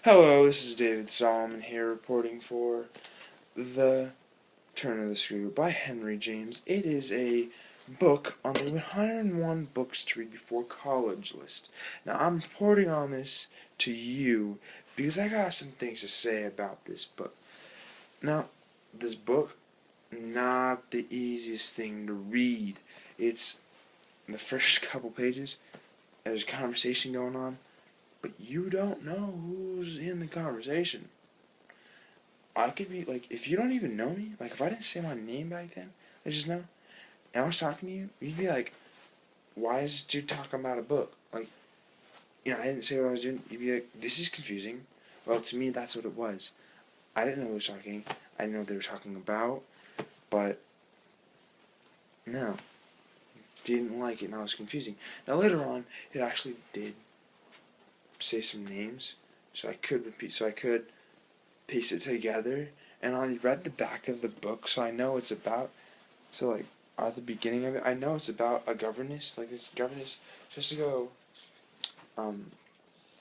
Hello, this is David Solomon here reporting for The Turn of the Screw by Henry James. It is a book on the 101 books to read before college list. Now, I'm reporting on this to you because I got some things to say about this book. Now, this book, not the easiest thing to read. It's in the first couple pages, there's conversation going on, but you don't know who's in the conversation. I could be like, if you don't even know me, like if I didn't say my name back then, I just know, and I was talking to you, you'd be like, why is this dude talking about a book? Like, I didn't say what I was doing. You'd be like, this is confusing. Well, to me, that's what it was. I didn't know who was talking. I didn't know what they were talking about, but no, didn't like it, and I was confusing. Now later on, it actually did say some names, so I could repeat, so I could piece it together, and I read the back of the book, so I know it's about. So like at the beginning of it, I know it's about a governess. Like this governess just to go, um,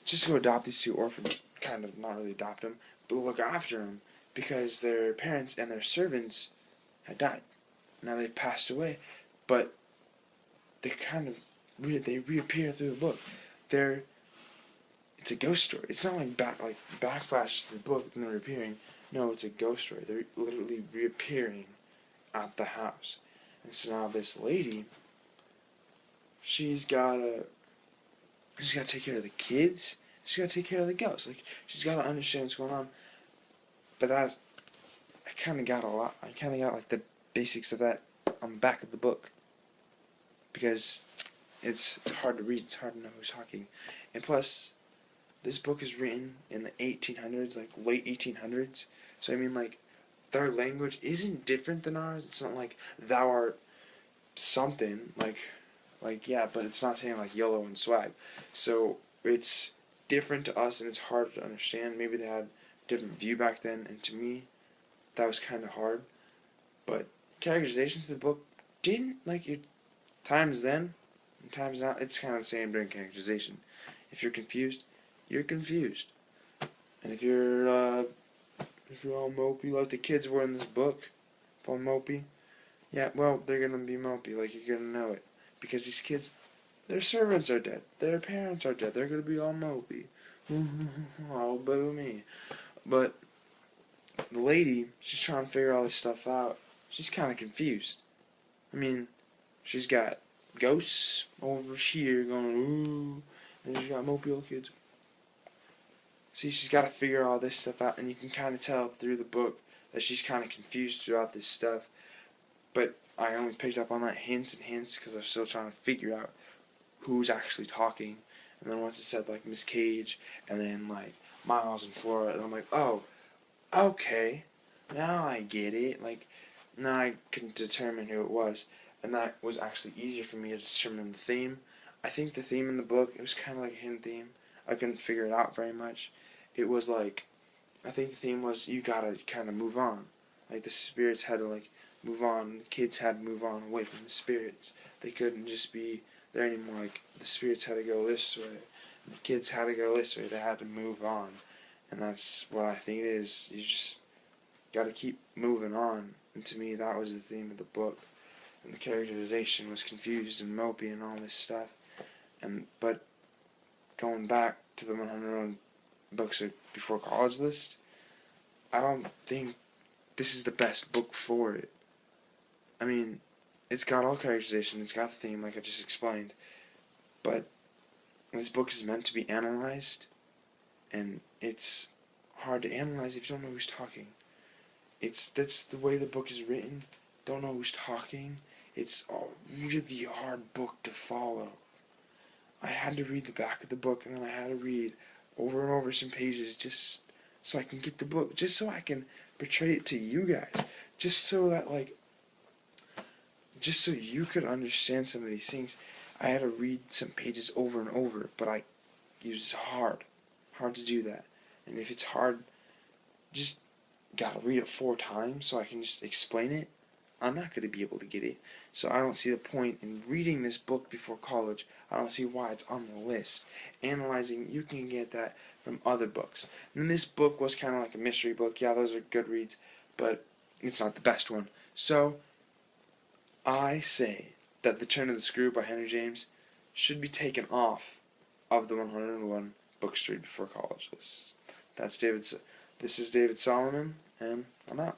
just to go adopt these two orphans. Kind of not really adopt them, but look after them because their parents and their servants had died. Now they've passed away, but they kind of they reappear through the book. They're It's a ghost story. It's not like backflashes to the book and they're reappearing. No, it's a ghost story. They're literally reappearing at the house. And so now this lady, she's gotta take care of the kids. She's gotta take care of the ghosts. Like she's gotta understand what's going on. But I kind of got a lot. I kind of got like the basics of that on the back of the book because it's hard to read. It's hard to know who's talking, and plus, this book is written in the 1800s, like late 1800s. So I mean, like their language isn't different than ours. It's not like thou art something like yeah, but it's not saying like yellow and swag. So it's different to us and it's hard to understand. Maybe they had a different view back then, and to me, that was kind of hard. But characterization to the book didn't like it. Times then, and times now, it's kind of the same during characterization. If you're confused, you're confused, and if you're all mopey like the kids were in this book, if all mopey, yeah, well, they're gonna be mopey, like you're gonna know it. Because these kids, their servants are dead, their parents are dead, they're gonna be all mopey. Oh, boo me. But the lady, she's trying to figure all this stuff out. She's kind of confused. I mean, she's got ghosts over here going, ooh, and she's got mopey old kids. See, she's got to figure all this stuff out, and you can kind of tell through the book that she's kind of confused throughout this stuff. But I only picked up on that hints and hints because I'm still trying to figure out who's actually talking. And then once it said like Miss Cage and then like Miles and Flora, and I'm like, oh, okay, now I get it. Like now I can determine who it was, and that was actually easier for me to determine the theme. I think the theme in the book, it was kind of like a hidden theme. I couldn't figure it out very much. It was like, I think the theme was you gotta kind of move on. Like the spirits had to like move on. The kids had to move on away from the spirits. They couldn't just be there anymore. Like the spirits had to go this way, and the kids had to go this way. They had to move on, and that's what I think it is. You just gotta keep moving on. And to me, that was the theme of the book. And the characterization was confused and mopey and all this stuff. But going back to the 101 books before college list, I don't think this is the best book for it. I mean, it's got all characterization, it's got the theme like I just explained, but this book is meant to be analyzed, and it's hard to analyze if you don't know who's talking. That's the way the book is written. Don't know who's talking. It's a really hard book to follow. I had to read the back of the book, and then I had to read over and over some pages just so I can get the book, just so I can portray it to you guys, just so that just so you could understand some of these things. I had to read some pages over and over, but it was hard to do that. And if it's hard, just gotta read it 4 times so I can just explain it. I'm not going to be able to get it. So I don't see the point in reading this book before college. I don't see why it's on the list. Analyzing, you can get that from other books. And this book was kind of like a mystery book. Yeah, those are good reads, but it's not the best one. So I say that The Turn of the Screw by Henry James should be taken off of the 101 books to read before college lists. This is David Solomon, and I'm out.